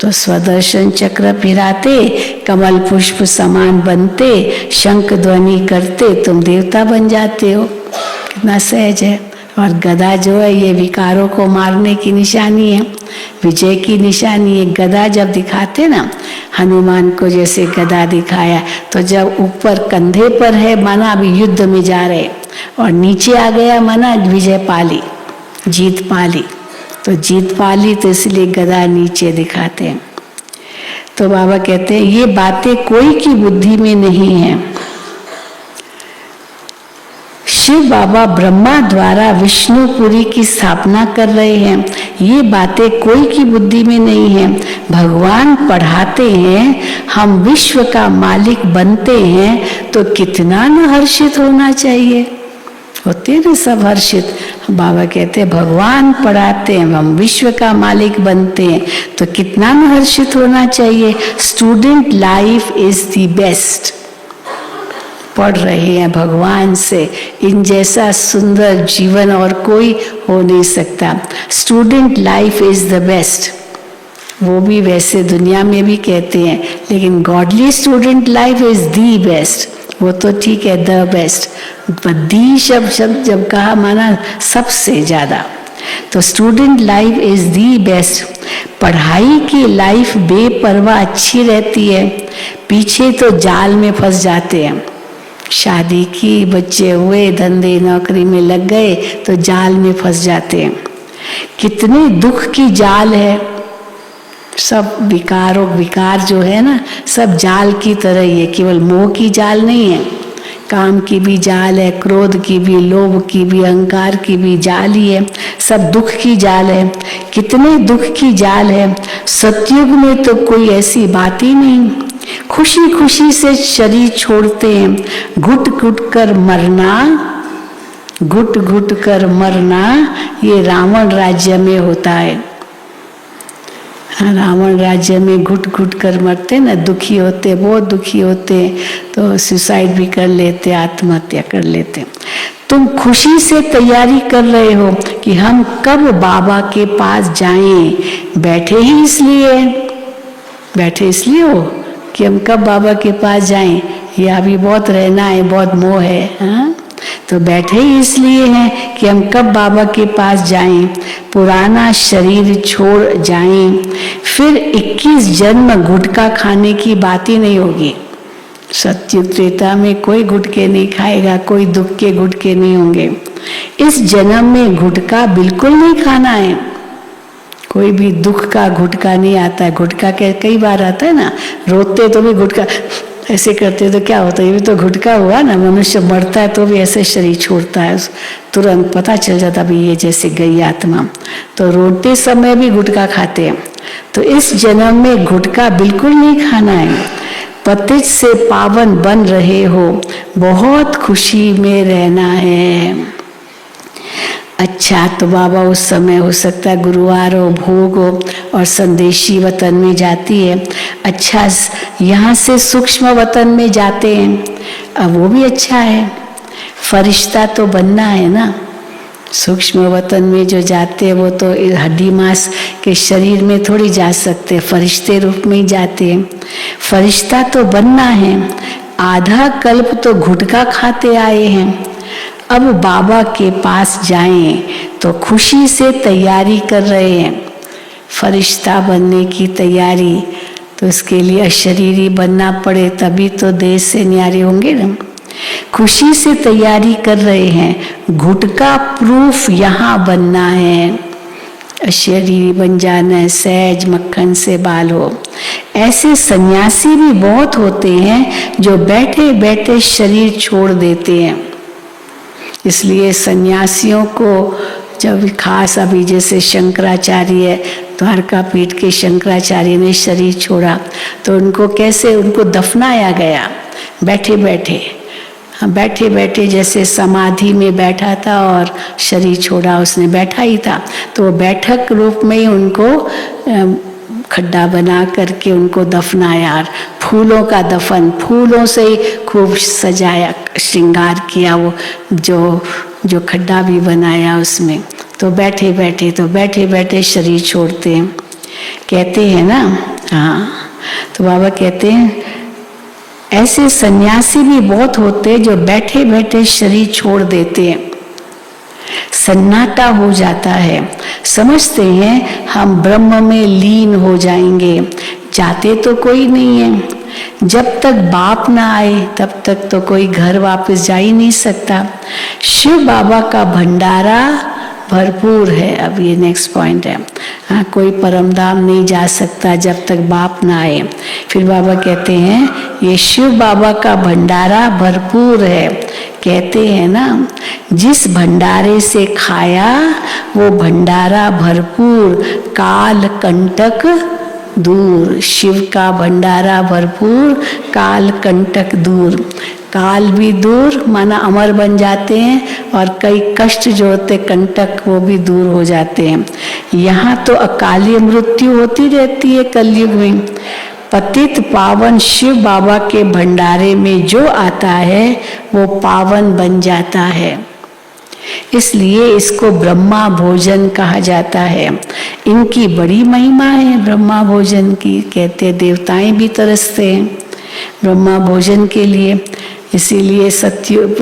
तो स्वदर्शन चक्र फिराते, कमल पुष्प समान बनते, शंख ध्वनि करते तुम देवता बन जाते हो। कितना सहज है। और गदा जो है ये विकारों को मारने की निशानी है, विजय की निशानी है। गदा जब दिखाते ना, हनुमान को जैसे गदा दिखाया, तो जब ऊपर कंधे पर है माना अभी युद्ध में जा रहे, और नीचे आ गया माना विजय पाली, जीत पाली। तो जीत पाली तो इसलिए गदा नीचे दिखाते हैं। तो बाबा कहते हैं ये बातें कोई की बुद्धि में नहीं है। शिव बाबा ब्रह्मा द्वारा विष्णुपुरी की स्थापना कर रहे हैं। ये बातें कोई की बुद्धि में नहीं है। भगवान पढ़ाते हैं, हम विश्व का मालिक बनते हैं, तो कितना न हर्षित होना चाहिए। होते ना सब हर्षित। बाबा कहते हैं भगवान पढ़ाते हैं, हम विश्व का मालिक बनते हैं, तो कितना न हर्षित होना चाहिए। Student life is the best. पढ़ रहे हैं भगवान से, इन जैसा सुंदर जीवन और कोई हो नहीं सकता। Student life is the best. वो भी वैसे दुनिया में भी कहते हैं, लेकिन godly student life is the best. वो तो ठीक है, द बेस्ट, दी शब्द जब कहा माना सबसे ज्यादा। तो student life is the best. पढ़ाई की लाइफ बेपरवाह अच्छी रहती है, पीछे तो जाल में फंस जाते हैं। शादी की, बच्चे हुए, धंधे नौकरी में लग गए तो जाल में फंस जाते हैं। कितने दुख की जाल है, सब विकार जो है ना, सब जाल की तरह ही है, केवल मोह की जाल नहीं है, काम की भी जाल है, क्रोध की भी, लोभ की भी, अहंकार की भी जाल ही है, सब दुख की जाल है। कितने दुख की जाल है। सतयुग में तो कोई ऐसी बात ही नहीं, खुशी खुशी से शरीर छोड़ते हैं। घुट घुट कर मरना, घुट घुट कर मरना, ये रावण राज्य में होता है। रावण राज्य में घुट घुट कर मरते ना, दुखी होते, बहुत दुखी होते, तो सुसाइड भी कर लेते, आत्महत्या कर लेते। तुम खुशी से तैयारी कर रहे हो कि हम कब बाबा के पास जाएं। बैठे इसलिए हो कि हम कब बाबा के पास जाएं, या अभी बहुत रहना है, बहुत मोह है, हाँ? तो बैठे ही इसलिए हैं कि हम कब बाबा के पास जाएं, पुराना शरीर छोड़ जाएं, फिर 21 जन्म गुटखा खाने की बात ही नहीं होगी। सत्युग त्रेता में कोई गुटके नहीं खाएगा, कोई दुख के गुटके नहीं होंगे। इस जन्म में गुटखा बिल्कुल नहीं खाना है, कोई भी दुख का गुटखा नहीं आता है। गुटखा कई बार आता है ना, रोते तो भी गुटखा ऐसे करते तो क्या होता है, ये भी तो गुटखा हुआ ना। मनुष्य मरता है तो भी ऐसे शरीर छोड़ता है, तुरंत पता चल जाता भी ये जैसे गई आत्मा। तो रोते समय भी गुटखा खाते हैं। तो इस जन्म में गुटखा बिल्कुल नहीं खाना है। पतित से पावन बन रहे हो, बहुत खुशी में रहना है। अच्छा, तो बाबा उस समय हो सकता है गुरुवार हो, भोग हो, और संदेशी वतन में जाती है। अच्छा, यहाँ से सूक्ष्म वतन में जाते हैं, अब वो भी अच्छा है, फरिश्ता तो बनना है ना। सूक्ष्म वतन में जो जाते हैं वो तो हड्डी मांस के शरीर में थोड़ी जा सकते, फरिश्ते रूप में ही जाते हैं। फरिश्ता तो बनना है। आधा कल्प तो गुटखा खाते आए हैं, अब बाबा के पास जाएं तो खुशी से तैयारी कर रहे हैं। फरिश्ता बनने की तैयारी, तो इसके लिए अशरीरी बनना पड़े, तभी तो देश से न्यारे होंगे ना। खुशी से तैयारी कर रहे हैं। गुटखा प्रूफ यहाँ बनना है, अशरीरी बन जाना है, सहज मक्खन से बाल हो। ऐसे सन्यासी भी बहुत होते हैं जो बैठे बैठे शरीर छोड़ देते हैं। इसलिए सन्यासियों को जब खास, अभी जैसे शंकराचार्य, द्वारकापीठ के शंकराचार्य ने शरीर छोड़ा, तो उनको कैसे, उनको दफनाया गया बैठे बैठे जैसे समाधि में बैठा था और शरीर छोड़ा, उसने बैठा ही था। तो वो बैठक रूप में ही उनको खड्डा बना करके उनको दफनाया। फूलों का दफन, फूलों से ही खूब सजाया, श्रृंगार किया, वो जो खड्डा भी बनाया उसमें। तो बैठे बैठे शरीर छोड़ते हैं, कहते हैं ना। हाँ, तो बाबा कहते हैं ऐसे सन्यासी भी बहुत होते जो बैठे बैठे शरीर छोड़ देते हैं। सन्नाटा हो जाता है, समझते हैं हम ब्रह्म में लीन हो जाएंगे, जाते तो कोई नहीं है। जब तक बाप ना आए तब तक तो कोई घर वापस जा ही नहीं सकता। शिव बाबा का भंडारा भरपूर है। अब ये नेक्स्ट पॉइंट है। हाँ, कोई परमधाम नहीं जा सकता जब तक बाप ना आए। फिर बाबा कहते हैं ये शिव बाबा का भंडारा भरपूर है। कहते हैं ना, जिस भंडारे से खाया वो भंडारा भरपूर, काल कंटक दूर। शिव का भंडारा भरपूर, काल कंटक दूर। काल भी दूर माना अमर बन जाते हैं, और कई कष्ट जो होते कंटक वो भी दूर हो जाते हैं। यहाँ तो अकाली मृत्यु होती रहती है कलयुग में। पतित पावन शिव बाबा के भंडारे में जो आता है वो पावन बन जाता है। इसलिए इसको ब्रह्मा भोजन कहा जाता है। इनकी बड़ी महिमा है ब्रह्मा भोजन की। कहते देवताएं भी तरसते हैं ब्रह्मा भोजन के लिए। इसीलिए सत्य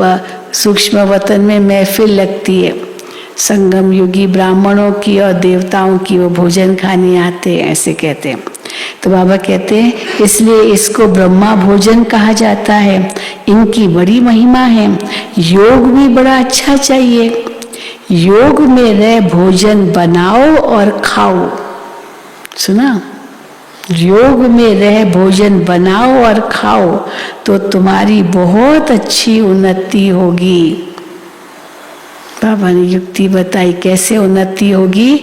सूक्ष्म वतन में महफिल लगती है, संगम युगी ब्राह्मणों की और देवताओं की, वो भोजन खाने आते हैं, ऐसे कहते हैं। तो बाबा कहते हैं इसलिए इसको ब्रह्मा भोजन कहा जाता है। इनकी बड़ी महिमा है। योग भी बड़ा अच्छा चाहिए। योग में रह भोजन बनाओ और खाओ। सुना? योग में रह भोजन बनाओ और खाओ तो तुम्हारी बहुत अच्छी उन्नति होगी। बाबा ने युक्ति बताई कैसे उन्नति होगी।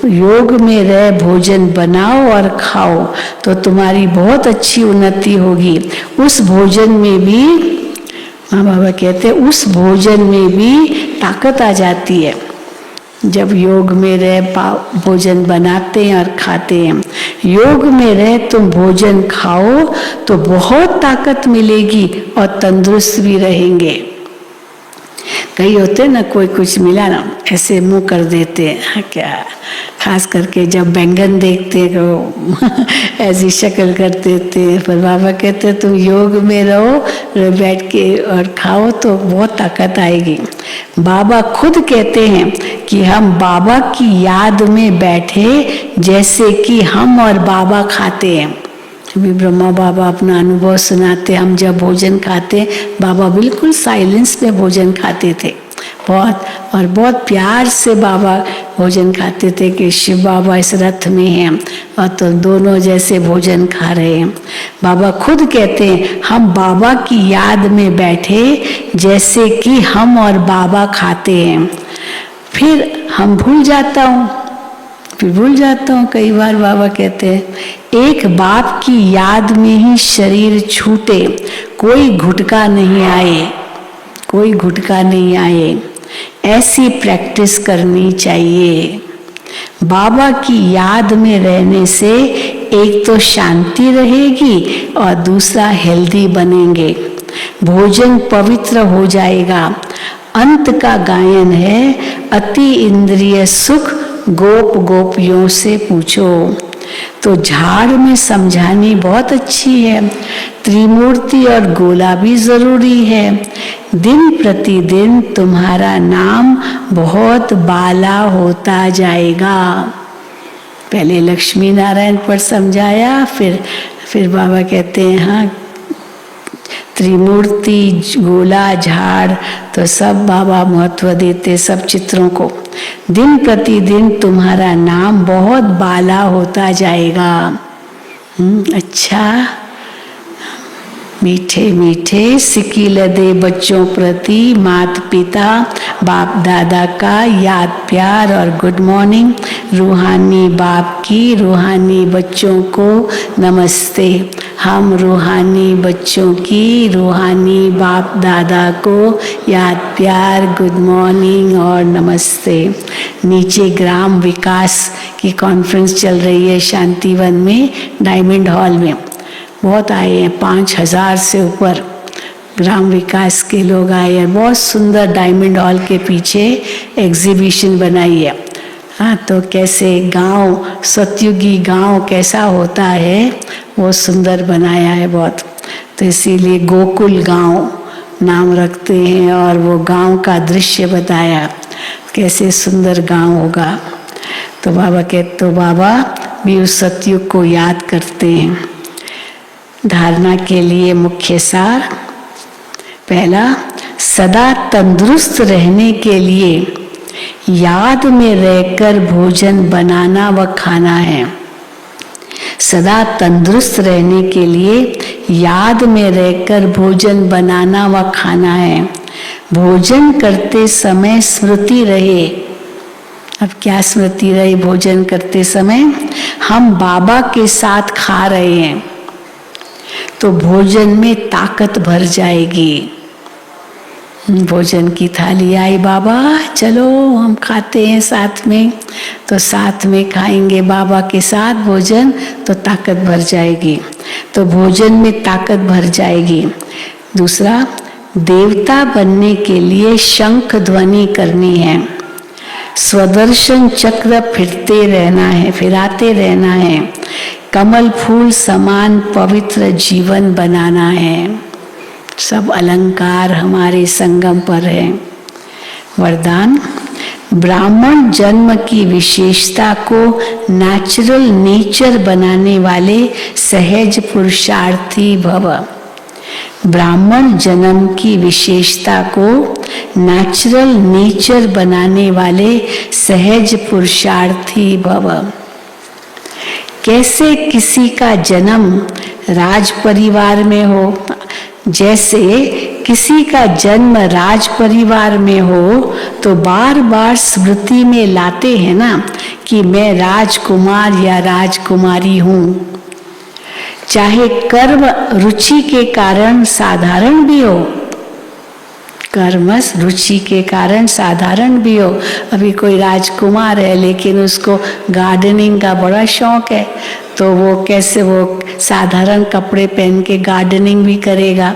योग में रह भोजन बनाओ और खाओ तो तुम्हारी बहुत अच्छी उन्नति होगी। उस भोजन में भी, हाँ बाबा कहते हैं, उस भोजन में भी ताकत आ जाती है। जब योग में रह भोजन बनाते हैं और खाते हैं, योग में रह तुम भोजन खाओ तो बहुत ताकत मिलेगी और तंदुरुस्त भी रहेंगे। कई होते ना, कोई कुछ मिला ना ऐसे मुंह कर देते हैं, क्या खास करके जब बैंगन देखते हैं तो ऐसी शक्ल कर देते हैं। पर बाबा कहते हैं तुम योग में रहो, बैठ के और खाओ तो बहुत ताकत आएगी। बाबा खुद कहते हैं कि हम बाबा की याद में बैठे जैसे कि हम और बाबा खाते हैं। अभी ब्रह्मा बाबा अपना अनुभव सुनाते, हम जब भोजन खाते, बाबा बिल्कुल साइलेंस में भोजन खाते थे, बहुत प्यार से बाबा भोजन खाते थे कि शिव बाबा इस रथ में हैं और तो दोनों जैसे भोजन खा रहे हैं। बाबा खुद कहते हैं हम बाबा की याद में बैठे जैसे कि हम और बाबा खाते हैं। फिर हम भूल जाता हूँ कई बार। बाबा कहते हैं एक बाप की याद में ही शरीर छूटे, कोई घुटका नहीं आए। ऐसी प्रैक्टिस करनी चाहिए। बाबा की याद में रहने से एक तो शांति रहेगी और दूसरा हेल्दी बनेंगे। भोजन पवित्र हो जाएगा। अंत का गायन है, अति इंद्रिय सुख गोप गोपियों से पूछो। तो झाड़ में समझानी बहुत अच्छी है। त्रिमूर्ति और गोला भी जरूरी है। दिन प्रतिदिन तुम्हारा नाम बहुत बाला होता जाएगा। पहले लक्ष्मी नारायण पर समझाया, फिर बाबा कहते हैं हाँ, त्रिमूर्ति, गोला, झाड़, तो सब बाबा महत्व देते सब चित्रों को। दिन प्रतिदिन तुम्हारा नाम बहुत बाला होता जाएगा। अच्छा, मीठे मीठे सिकिल दे बच्चों प्रति माता पिता बाप दादा का याद प्यार और गुड मॉर्निंग। रूहानी बाप की रूहानी बच्चों को नमस्ते। हम रूहानी बच्चों की रूहानी बाप दादा को याद प्यार गुड मॉर्निंग और नमस्ते। नीचे ग्राम विकास की कॉन्फ्रेंस चल रही है शांतिवन में, डायमंड हॉल में। बहुत आए हैं, 5000 से ऊपर ग्राम विकास के लोग आए हैं। बहुत सुंदर डायमंड हॉल के पीछे एग्जीबिशन बनाई है। हाँ, तो कैसे गांव, सतयुगी गांव कैसा होता है वो सुंदर बनाया है बहुत। तो इसीलिए गोकुल गांव नाम रखते हैं और वो गांव का दृश्य बताया कैसे सुंदर गांव होगा। तो बाबा भी उस सतयुग को याद करते हैं। धारणा के लिए मुख्य सार, पहला, सदा तंदुरुस्त रहने के लिए याद में रहकर भोजन बनाना व खाना है। सदा तंदुरुस्त रहने के लिए याद में रहकर भोजन बनाना व खाना है। भोजन करते समय स्मृति रहे। अब क्या स्मृति रहे भोजन करते समय? हम बाबा के साथ खा रहे हैं तो भोजन में ताकत भर जाएगी। भोजन की थाली आई, बाबा चलो हम खाते हैं साथ में, तो साथ में खाएंगे बाबा के साथ भोजन तो ताकत भर जाएगी। तो भोजन में ताकत भर जाएगी। दूसरा, देवता बनने के लिए शंख ध्वनि करनी है। स्वदर्शन चक्र फिराते रहना है। कमल फूल समान पवित्र जीवन बनाना है। सब अलंकार हमारे संगम पर हैं। वरदान, ब्राह्मण जन्म की विशेषता को नेचुरल नेचर बनाने वाले सहज पुरुषार्थी भव। ब्राह्मण जन्म की विशेषता को नेचुरल नेचर बनाने वाले सहज पुरुषार्थी भव। कैसे किसी का जन्म राज परिवार में हो, जैसे किसी का जन्म राज परिवार में हो तो बार बार स्मृति में लाते हैं ना कि मैं राजकुमार या राजकुमारी हूं। चाहे कर्म रुचि के कारण साधारण भी हो, कर्म रुचि के कारण साधारण भी हो। अभी कोई राजकुमार है लेकिन उसको गार्डनिंग का बड़ा शौक है, तो वो कैसे वो साधारण कपड़े पहन के गार्डनिंग भी करेगा,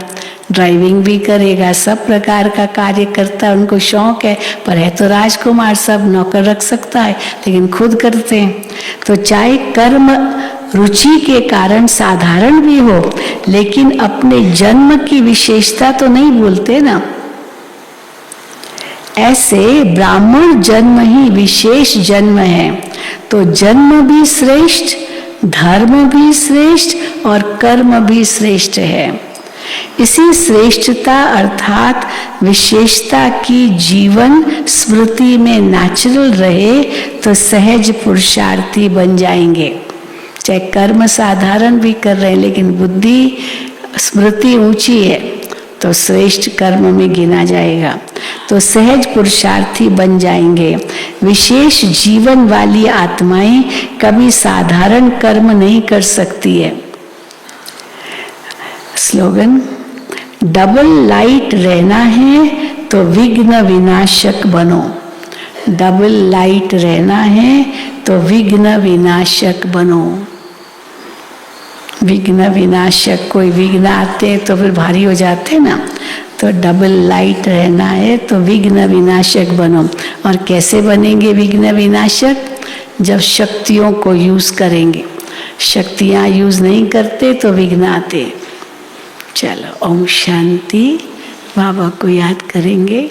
ड्राइविंग भी करेगा, सब प्रकार का कार्य करता है, उनको शौक है। पर है तो राजकुमार, सब नौकर रख सकता है लेकिन खुद करते हैं। तो चाहे कर्म रुचि के कारण साधारण भी हो लेकिन अपने जन्म की विशेषता तो नहीं भूलते ना। ऐसे ब्राह्मण जन्म ही विशेष जन्म है, तो जन्म भी श्रेष्ठ, धर्म भी श्रेष्ठ और कर्म भी श्रेष्ठ है। इसी श्रेष्ठता अर्थात विशेषता की जीवन स्मृति में नेचुरल रहे तो सहज पुरुषार्थी बन जाएंगे। चाहे कर्म साधारण भी कर रहे हैं लेकिन बुद्धि स्मृति ऊंची है तो श्रेष्ठ कर्म में गिना जाएगा, तो सहज पुरुषार्थी बन जाएंगे। विशेष जीवन वाली आत्माएं कभी साधारण कर्म नहीं कर सकती है। स्लोगन, डबल लाइट रहना है तो विघ्न विनाशक बनो। डबल लाइट रहना है तो विघ्न विनाशक बनो। विघ्न विनाशक, कोई विघ्न आते हैं तो फिर भारी हो जाते हैं ना, तो डबल लाइट रहना है तो विघ्न विनाशक बनो। और कैसे बनेंगे विघ्न विनाशक? जब शक्तियों को यूज करेंगे। शक्तियां यूज नहीं करते तो विघ्न आते। चलो, ओम शांति। बाबा को याद करेंगे।